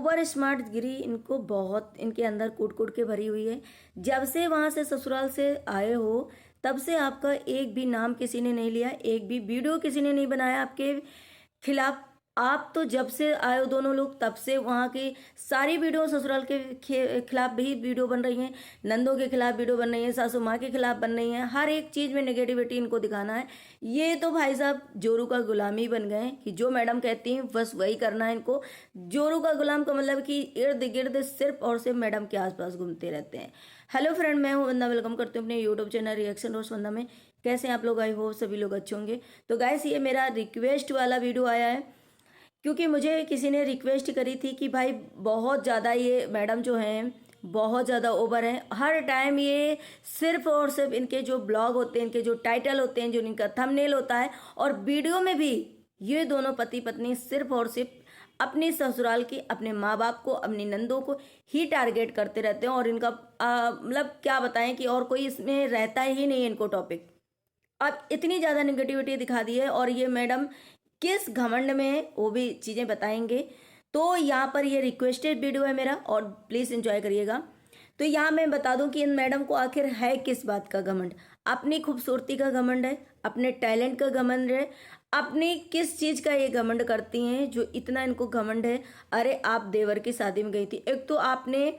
Over smart गिरी इनको बहुत इनके अंदर कूट कूट के भरी हुई है। जब से वहाँ से ससुराल से आए हो तब से आपका एक भी नाम किसी ने नहीं लिया, एक भी वीडियो किसी ने नहीं बनाया आपके खिलाफ। आप तो जब से आए हो दोनों लोग तब से वहाँ की सारी वीडियो ससुराल के खिलाफ भी वीडियो बन रही हैं, नंदों के खिलाफ वीडियो बन रही है, सासू माँ के खिलाफ बन रही है। हर एक चीज़ में नेगेटिविटी इनको दिखाना है। ये तो भाई साहब जोरू का गुलामी बन गए हैं कि जो मैडम कहती हैं बस वही करना है इनको। जोरू का गुलाम का मतलब कि इर्द गिर्द सिर्फ और सिर्फ मैडम के आसपास घूमते रहते हैं। हेलो फ्रेंड, मैं हूं वंदना, वेलकम करती हूँ अपने यूट्यूब चैनल रिएक्शन रोज वंदना में। कैसे हैं आप लोग? आई होप सभी लोग अच्छे होंगे। तो गाइस, ये मेरा रिक्वेस्ट वाला वीडियो आया है क्योंकि मुझे किसी ने रिक्वेस्ट करी थी कि भाई बहुत ज़्यादा ये मैडम जो हैं बहुत ज़्यादा ओवर हैं। हर टाइम ये सिर्फ और सिर्फ इनके जो ब्लॉग होते हैं, इनके जो टाइटल होते हैं, जो इनका थंबनेल होता है और वीडियो में भी ये दोनों पति पत्नी सिर्फ और सिर्फ अपनी ससुराल की, अपने माँ बाप को, अपनी नंदों को ही टारगेट करते रहते हैं। और इनका मतलब क्या बताएं कि और कोई इसमें रहता ही नहीं है इनको टॉपिक। अब इतनी ज़्यादा नेगेटिविटी दिखा दी है और ये मैडम किस घमंड में है वो भी चीज़ें बताएंगे। तो यहाँ पर ये रिक्वेस्टेड वीडियो है मेरा और प्लीज़ एंजॉय करिएगा। तो यहाँ मैं बता दूं कि इन मैडम को आखिर है किस बात का घमंड। अपनी खूबसूरती का घमंड है, अपने टैलेंट का घमंड है, अपनी किस चीज़ का ये घमंड करती हैं जो इतना इनको घमंड है। अरे आप देवर की शादी में गई थी, एक तो आपने,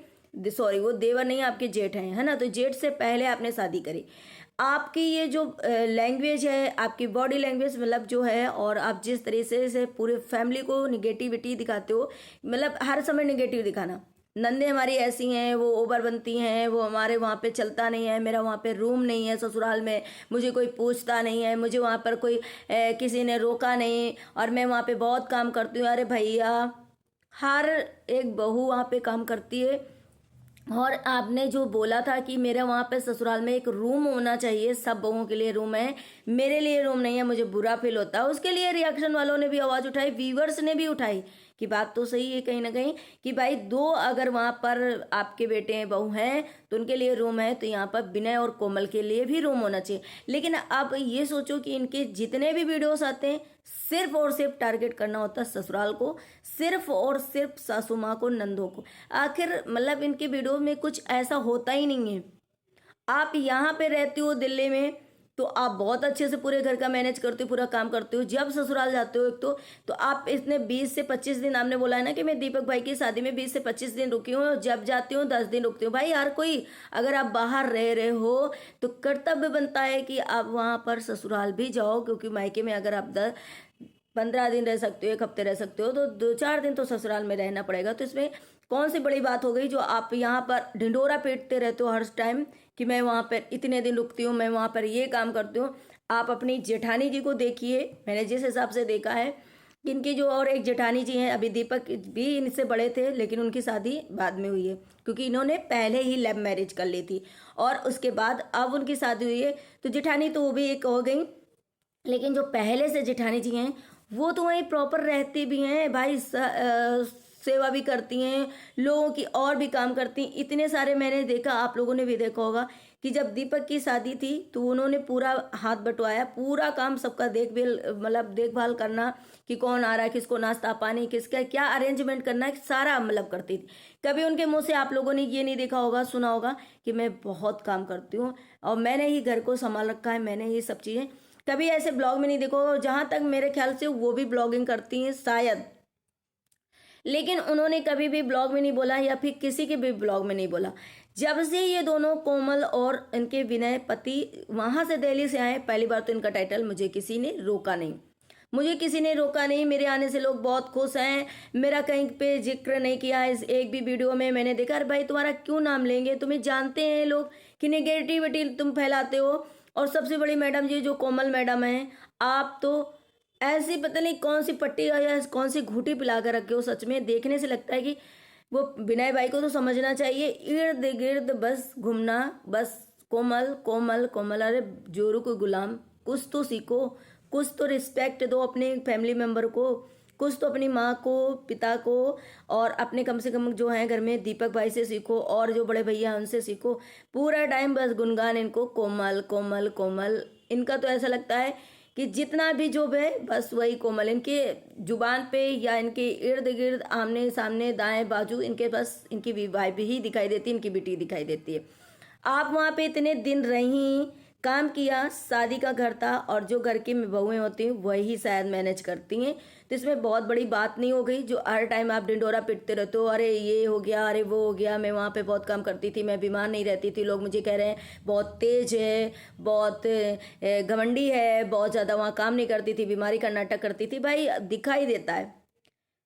सॉरी वो देवर नहीं आपके जेठ हैं, है ना, तो जेठ से पहले आपने शादी करी। आपकी ये जो लैंग्वेज है, आपकी बॉडी लैंग्वेज मतलब जो है, और आप जिस तरीके से पूरे फैमिली को निगेटिविटी दिखाते हो, मतलब हर समय निगेटिव दिखाना। नंदे हमारी ऐसी हैं, वो ओवर बनती हैं, वो हमारे वहाँ पे चलता नहीं है, मेरा वहाँ पे रूम नहीं है ससुराल में, मुझे कोई पूछता नहीं है, मुझे वहाँ पर कोई किसी ने रोका नहीं और मैं वहाँ पे बहुत काम करती हूँ। अरे भैया, हर एक बहू वहाँ पे काम करती है। और आपने जो बोला था कि मेरे वहाँ पे ससुराल में एक रूम होना चाहिए, सब बहुओं के लिए रूम है, मेरे लिए रूम नहीं है, मुझे बुरा फील होता है। उसके लिए रिएक्शन वालों ने भी आवाज़ उठाई, व्यूवर्स ने भी उठाई कि बात तो सही है कहीं ना कहीं कि भाई दो अगर वहाँ पर आपके बेटे हैं, बहू हैं, तो उनके लिए रूम है, तो यहाँ पर विनय और कोमल के लिए भी रूम होना चाहिए। लेकिन आप ये सोचो कि इनके जितने भी वीडियोस आते हैं सिर्फ और सिर्फ टारगेट करना होता है ससुराल को, सिर्फ और सिर्फ सासू माँ को, नंदों को। आखिर मतलब इनके वीडियो में कुछ ऐसा होता ही नहीं है। आप यहाँ पे रहते हो दिल्ली में तो आप बहुत अच्छे से पूरे घर का मैनेज करते हो, पूरा काम करते हो। जब ससुराल जाते हो एक तो आप इतने 20 से 25 दिन, आपने बोला है ना कि मैं दीपक भाई की शादी में 20 से 25 दिन रुकी हूँ, जब जाती हूँ 10 दिन रुकती हूँ। भाई हर कोई, अगर आप बाहर रह रहे हो तो कर्तव्य बनता है कि आप वहाँ पर ससुराल भी जाओ, क्योंकि मायके में अगर आप 15 दिन रह सकते हो, एक हफ्ते रह सकते हो, तो 2-4 दिन तो ससुराल में रहना पड़ेगा। तो इसमें कौन सी बड़ी बात हो गई जो आप यहाँ पर ढिंढोरा पीटते रहते हो हर टाइम कि मैं वहाँ पर इतने दिन रुकती हूँ, मैं वहाँ पर ये काम करती हूँ। आप अपनी जेठानी जी को देखिए। मैंने जिस हिसाब से देखा है कि इनकी जो और एक जेठानी जी हैं, अभी दीपक भी इनसे बड़े थे लेकिन उनकी शादी बाद में हुई है क्योंकि इन्होंने पहले ही लव मैरिज कर ली थी और उसके बाद अब उनकी शादी हुई है। तो जेठानी तो वो भी एक हो गई, लेकिन जो पहले से जेठानी जी हैं वो तो वहीं प्रॉपर रहती भी हैं भाई, सेवा भी करती हैं, लोगों की और भी काम करती हैं। इतने सारे मैंने देखा, आप लोगों ने भी देखा होगा कि जब दीपक की शादी थी तो उन्होंने पूरा हाथ बंटवाया, पूरा काम सबका देखभाल करना कि कौन आ रहा है, किसको नाश्ता पानी, किसका क्या अरेंजमेंट करना है, सारा मतलब करती थी। कभी उनके मुंह से आप लोगों ने ये नहीं देखा होगा, सुना होगा कि मैं बहुत काम करती हूँ और मैंने ही घर को संभाल रखा है, मैंने ही सब चीज़ें। कभी ऐसे ब्लॉग में नहीं देखो, जहां तक मेरे ख्याल से वो भी ब्लॉगिंग करती हैं शायद, लेकिन उन्होंने कभी भी ब्लॉग में नहीं बोला या फिर किसी के भी ब्लॉग में नहीं बोला। जब से ये दोनों कोमल और इनके विनय पति वहां से दिल्ली से आए, पहली बार तो इनका टाइटल मुझे किसी ने रोका नहीं, मुझे किसी ने रोका नहीं, मेरे आने से लोग बहुत खुश हैं, मेरा कहीं पे जिक्र नहीं किया इस एक भी वीडियो में। मैंने देखा अरे भाई तुम्हारा क्यों नाम लेंगे, तुम्हें जानते हैं लोग कि नेगेटिविटी तुम फैलाते हो। और सबसे बड़ी मैडम जी जो कोमल मैडम है, आप तो ऐसी पता नहीं कौन सी पट्टी या कौन सी घूटी पिला कर रखे हो, सच में देखने से लगता है कि वो विनय भाई को तो समझना चाहिए, इर्द गिर्द बस घूमना, बस कोमल कोमल कोमल। अरे जोरू को गुलाम, कुछ तो सीखो, कुछ तो रिस्पेक्ट दो अपने फैमिली मेंबर को, कुछ तो अपनी माँ को, पिता को, और अपने कम से कम जो है घर में दीपक भाई से सीखो और जो बड़े भैया हैं उनसे सीखो। पूरा टाइम बस गुनगान इनको कोमल कोमल कोमल। इनका तो ऐसा लगता है कि जितना भी जो है बस वही कोमल, इनके जुबान पे या इनके इर्द गिर्द आमने सामने दाएं बाजू इनके बस इनकी वाइफ ही दिखाई देती है, इनकी बेटी दिखाई देती है। आप वहाँ पे इतने दिन रहीं, काम किया, शादी का घर था, और जो घर की बहुएं होती हैं वही शायद मैनेज करती हैं, तो इसमें बहुत बड़ी बात नहीं हो गई जो हर टाइम आप डिंडोरा पिटते रहते हो, अरे ये हो गया, अरे वो हो गया। मैं वहाँ पे बहुत काम करती थी, मैं बीमार नहीं रहती थी, लोग मुझे कह रहे हैं बहुत तेज है, बहुत घमंडी है, बहुत ज़्यादा वहाँ काम नहीं करती थी, बीमारी का नाटक करती थी। भाई दिखाई देता है,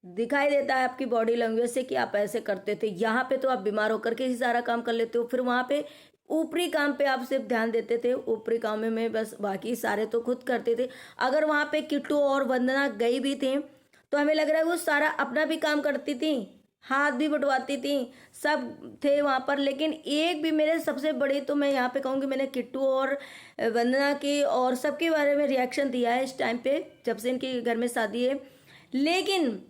दिखाई देता है आपकी बॉडी लैंग्वेज से कि आप ऐसे करते थे। यहाँ पे तो आप बीमार होकर के ही सारा काम कर लेते हो, फिर वहाँ पे ऊपरी काम पे आप सिर्फ ध्यान देते थे, ऊपरी काम में बस, बाकी सारे तो खुद करते थे। अगर वहाँ पे किट्टू और वंदना गई भी थी तो हमें लग रहा है वो सारा अपना भी काम करती थी, हाथ भी बटवाती थी, सब थे वहाँ पर। लेकिन एक भी मेरे सबसे बड़ी तो मैं यहाँ पे कहूँगी, मैंने किट्टू और वंदना की और सबके बारे में रिएक्शन दिया है इस टाइम पे जब से इनके घर में शादी है। लेकिन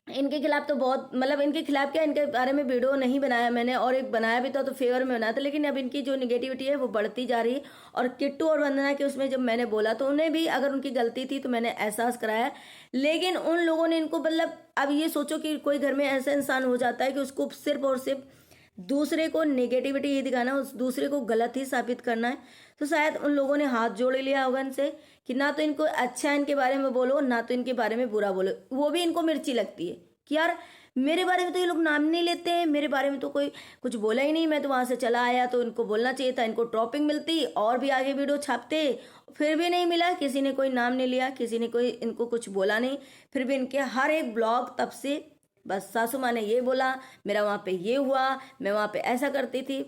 इनके खिलाफ तो बहुत, मतलब इनके खिलाफ क्या, इनके बारे में वीडियो नहीं बनाया मैंने, और एक बनाया भी था तो फेवर में बनाया था। लेकिन अब इनकी जो निगेटिविटी है वो बढ़ती जा रही है। और किट्टू और वंदना के उसमें जब मैंने बोला तो उन्हें भी अगर उनकी गलती थी तो मैंने एहसास कराया, लेकिन उन लोगों ने इनको, मतलब अब ये सोचो कि कोई घर में ऐसा इंसान हो जाता है कि उसको सिर्फ और सिर्फ दूसरे को नेगेटिविटी ही दिखाना, उस दूसरे को गलत ही साबित करना है। तो शायद उन लोगों ने हाथ जोड़ लिया होगा इनसे कि ना तो इनको अच्छा इनके बारे में बोलो, ना तो इनके बारे में बुरा बोलो। वो भी इनको मिर्ची लगती है कि यार मेरे बारे में तो ये लोग नाम नहीं लेते हैं, मेरे बारे में तो कोई कुछ बोला ही नहीं, मैं तो वहाँ से चला आया, तो इनको बोलना चाहिए था, इनको ट्रॉपिंग मिलती और भी आगे वीडियो छापते, फिर भी नहीं मिला, किसी ने कोई नाम नहीं लिया, किसी ने कोई इनको कुछ बोला नहीं। फिर भी इनके हर एक ब्लॉग तब से बस सासू माँ ने ये बोला, मेरा वहाँ पे ये हुआ, मैं वहाँ पे ऐसा करती थी।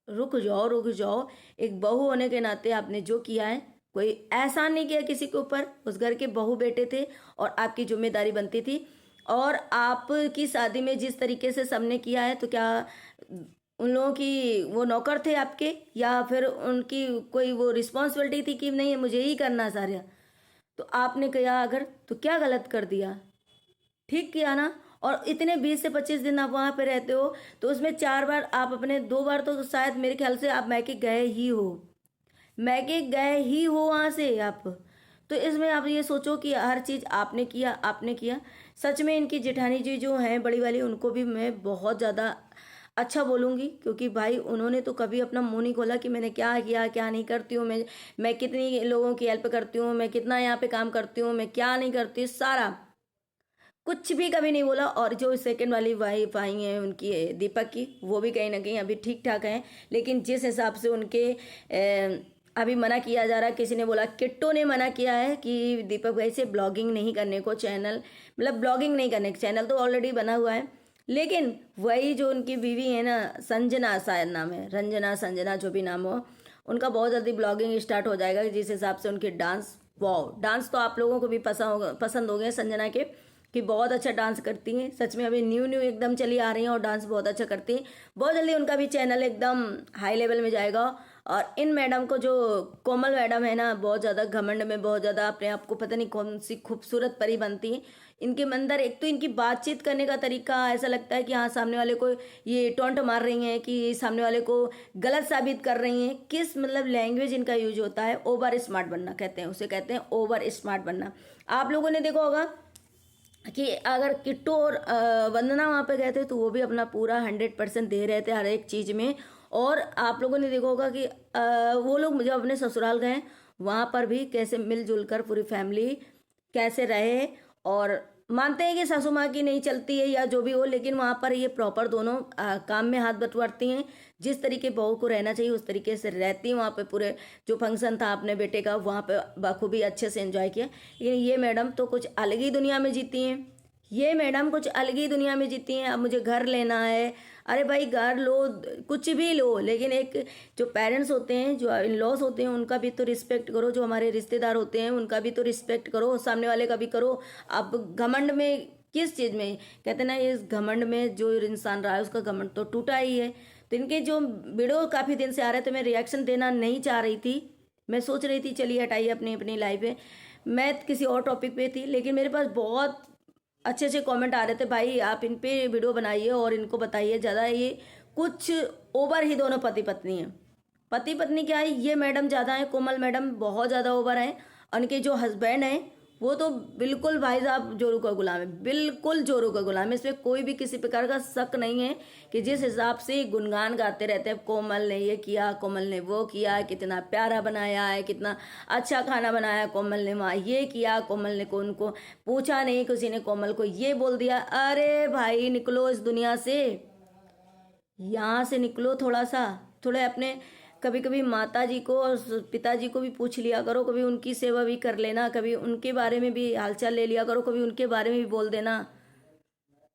रुक जाओ, रुक जाओ, एक बहू होने के नाते आपने जो किया है, कोई एहसान नहीं किया किसी के ऊपर, उस घर के बहू बेटे थे और आपकी जिम्मेदारी बनती थी। और आपकी शादी में जिस तरीके से सबने किया है, तो क्या उन लोगों की वो नौकर थे आपके, या फिर उनकी कोई वो रिस्पॉन्सिबिलिटी थी कि नहीं मुझे ही करना सारा? तो आपने किया अगर, तो क्या गलत कर दिया? ठीक किया ना। और इतने 20 से 25 दिन आप वहाँ पे रहते हो, तो उसमें 4 बार आप अपने, 2 बार तो शायद मेरे ख्याल से आप मैके गए ही हो, मैके गए ही हो वहाँ से आप। तो इसमें आप ये सोचो कि हर चीज़ आपने किया, आपने किया। सच में इनकी जेठानी जी जो हैं बड़ी वाली, उनको भी मैं बहुत ज़्यादा अच्छा बोलूँगी, क्योंकि भाई उन्होंने तो कभी अपना मुंह नहीं खोला कि मैंने क्या किया, क्या नहीं करती हूँ, मैं कितनी लोगों की हेल्प करती हूँ, मैं कितना यहाँ पे काम करती हूँ, मैं क्या नहीं करती, सारा कुछ भी कभी नहीं बोला। और जो सेकंड वाली वाइफ आई हैं उनकी, दीपक की, वो भी कहीं ना कहीं अभी ठीक ठाक हैं। लेकिन जिस हिसाब से उनके अभी मना किया जा रहा है, किसी ने बोला, किट्टू ने मना किया है कि दीपक भाई से ब्लॉगिंग नहीं करने को, चैनल मतलब ब्लॉगिंग नहीं करने, चैनल तो ऑलरेडी बना हुआ है। लेकिन वही जो उनकी बीवी है ना, संजना शायद नाम है, रंजना संजना जो भी नाम हो उनका, बहुत जल्दी ब्लॉगिंग स्टार्ट हो जाएगा। जिस हिसाब से उनके डांस, वाओ, डांस तो आप लोगों को भी पसंद हो गए संजना के, कि बहुत अच्छा डांस करती हैं। सच में अभी न्यू न्यू एकदम चली आ रही हैं और डांस बहुत अच्छा करती हैं। बहुत जल्दी उनका भी चैनल एकदम हाई लेवल में जाएगा। और इन मैडम को, जो कोमल मैडम है ना, बहुत ज़्यादा घमंड में, बहुत ज़्यादा अपने आप को पता नहीं कौन सी खूबसूरत परी बनती हैं। इनके अंदर एक तो इनकी बातचीत करने का तरीका ऐसा लगता है कि हाँ सामने वाले को ये टोंट मार रही हैं, कि सामने वाले को गलत साबित कर रही हैं। किस मतलब लैंग्वेज इनका यूज होता है, ओवर स्मार्ट बनना कहते हैं उसे, कहते हैं ओवर स्मार्ट बनना। आप लोगों ने देखा होगा कि अगर किट्टू और वंदना वहाँ पे गए थे तो वो भी अपना पूरा 100% दे रहे थे हर एक चीज़ में। और आप लोगों ने देखा होगा कि वो लोग जब अपने ससुराल गए वहाँ पर भी कैसे मिलजुल कर पूरी फैमिली कैसे रहे। और मानते हैं कि सासू माँ की नहीं चलती है या जो भी हो, लेकिन वहाँ पर ये प्रॉपर दोनों काम में हाथ बंटवारती हैं। जिस तरीके बहू को रहना चाहिए उस तरीके से रहती हैं। वहाँ पे पूरे जो फंक्शन था अपने बेटे का, वहाँ पे बखूबी अच्छे से एंजॉय किया। लेकिन ये मैडम तो कुछ अलग ही दुनिया में जीती हैं, ये मैडम कुछ अलग ही दुनिया में जीती हैं। अब मुझे घर लेना है, अरे भाई घर लो, कुछ भी लो, लेकिन एक जो पेरेंट्स होते हैं, जो इन लॉस होते हैं, उनका भी तो रिस्पेक्ट करो। जो हमारे रिश्तेदार होते हैं उनका भी तो रिस्पेक्ट करो, सामने वाले का भी करो। अब घमंड में किस चीज़ में, कहते ना, इस घमंड में जो इंसान रहा है उसका घमंड तो टूटा ही है। तो इनके जो वीडियो काफ़ी दिन से आ रहे थे, मैं रिएक्शन देना नहीं चाह रही थी, मैं सोच रही थी चलिए हटाइए अपनी अपनी लाइफ है, मैं किसी और टॉपिक पे थी। लेकिन मेरे पास बहुत अच्छे अच्छे कमेंट आ रहे थे, भाई आप इन पे वीडियो बनाइए और इनको बताइए ज़्यादा, ये कुछ ओवर ही दोनों पति पत्नी हैं। पति पत्नी क्या है, ये मैडम ज़्यादा है, कोमल मैडम बहुत ज़्यादा ओवर है। उनके जो हस्बैंड हैं वो तो बिल्कुल भाई साहब जोरू का गुलाम है, बिल्कुल जोरू का गुलाम है। इसमें कोई भी किसी प्रकार का शक नहीं है कि जिस हिसाब से गुणगान गाते रहते हैं, कोमल ने ये किया, कोमल ने वो किया, कितना प्यारा बनाया है, कितना अच्छा खाना बनाया कोमल ने, वहाँ ये किया, कोमल ने को उनको पूछा नहीं, किसी ने कोमल को ये बोल दिया। अरे भाई निकलो इस दुनिया से, यहाँ से निकलो थोड़ा सा, थोड़े अपने कभी कभी माता जी को और पिताजी को भी पूछ लिया करो, कभी उनकी सेवा भी कर लेना, कभी उनके बारे में भी हालचाल ले लिया करो, कभी उनके बारे में भी बोल देना।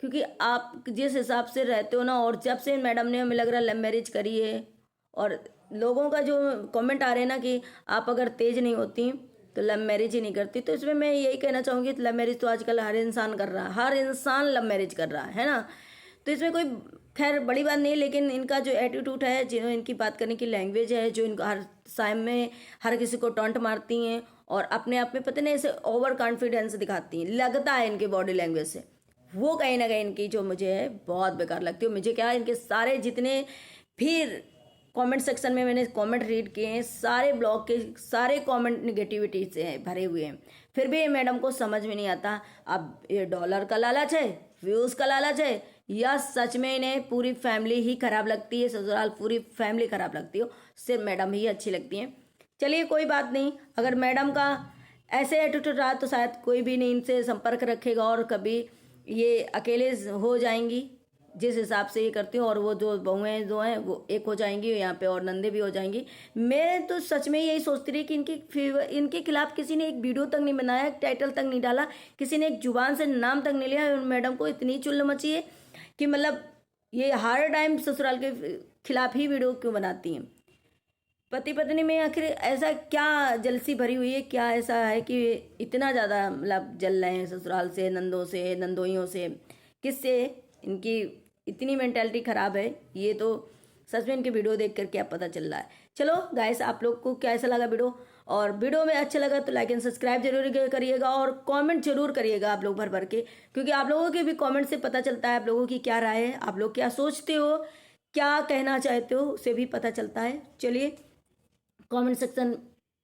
क्योंकि आप जिस हिसाब से रहते हो ना, और जब से मैडम ने हमें लग रहा है लव मैरिज करी है, और लोगों का जो कमेंट आ रहे हैं ना कि आप अगर तेज नहीं होती तो लव मैरिज ही नहीं करती, तो इसमें मैं यही कहना चाहूँगी लव मैरिज तो आजकल हर इंसान कर रहा है, हर इंसान लव मैरिज कर रहा है ना। तो इसमें कोई खैर बड़ी बात नहीं, लेकिन इनका जो एटीट्यूड है, जो इनकी बात करने की लैंग्वेज है, जो इनको हर टाइम में हर किसी को टॉन्ट मारती हैं और अपने आप में पता नहीं ऐसे ओवर कॉन्फिडेंस दिखाती हैं, लगता है इनके बॉडी लैंग्वेज से, वो कहीं ना कहीं इनकी जो मुझे है बहुत बेकार लगती है। मुझे क्या इनके सारे जितने फिर कमेंट सेक्शन में मैंने कमेंट रीड किए हैं, सारे ब्लॉग के सारे कमेंट निगेटिविटी से भरे हुए हैं। फिर भी मैडम को समझ में नहीं आता, अब ये डॉलर का लालच है, व्यूज़ का लालच है, या सच में इन्हें पूरी फैमिली ही खराब लगती है, ससुराल पूरी फैमिली खराब लगती हो, सिर्फ मैडम ही अच्छी लगती हैं। चलिए कोई बात नहीं, अगर मैडम का ऐसे एटीट्यूड रहा तो शायद कोई भी नहीं इनसे संपर्क रखेगा और कभी ये अकेले हो जाएंगी जिस हिसाब से ये करती हूँ, और वो जो बहुएं जो हैं वो एक हो जाएंगी यहाँ पे, और नंदे भी हो जाएंगी। मैं तो सच में यही सोचती रही कि इनके खिलाफ किसी ने एक वीडियो तक नहीं बनाया, टाइटल तक नहीं डाला, किसी ने एक जुबान से नाम तक नहीं लिया। मैडम को इतनी चुल मची है कि मतलब ये हर टाइम ससुराल के खिलाफ ही वीडियो क्यों बनाती हैं। पति पत्नी में आखिर ऐसा क्या जलसी भरी हुई है, क्या ऐसा है कि इतना ज़्यादा मतलब जल रहे हैं ससुराल से, नंदों से, नंदोइयों से, किससे? इनकी इतनी मेंटालिटी ख़राब है, ये तो सच में इनके वीडियो देख कर क्या पता चल रहा है। चलो गाइस, आप लोग को कैसा लगा वीडियो, और वीडियो में अच्छा लगा तो लाइक एंड सब्सक्राइब जरूर करिएगा, और कमेंट जरूर करिएगा आप लोग भर भर के, क्योंकि आप लोगों के भी कमेंट से पता चलता है आप लोगों की क्या राय है, आप लोग क्या सोचते हो, क्या कहना चाहते हो, उसे भी पता चलता है। चलिए कमेंट सेक्शन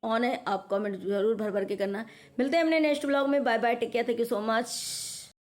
ऑन है, आप कमेंट जरूर भर भर के करना। मिलते हैं अपने नेक्स्ट ब्लॉग में, bye bye, take care, thank you so much.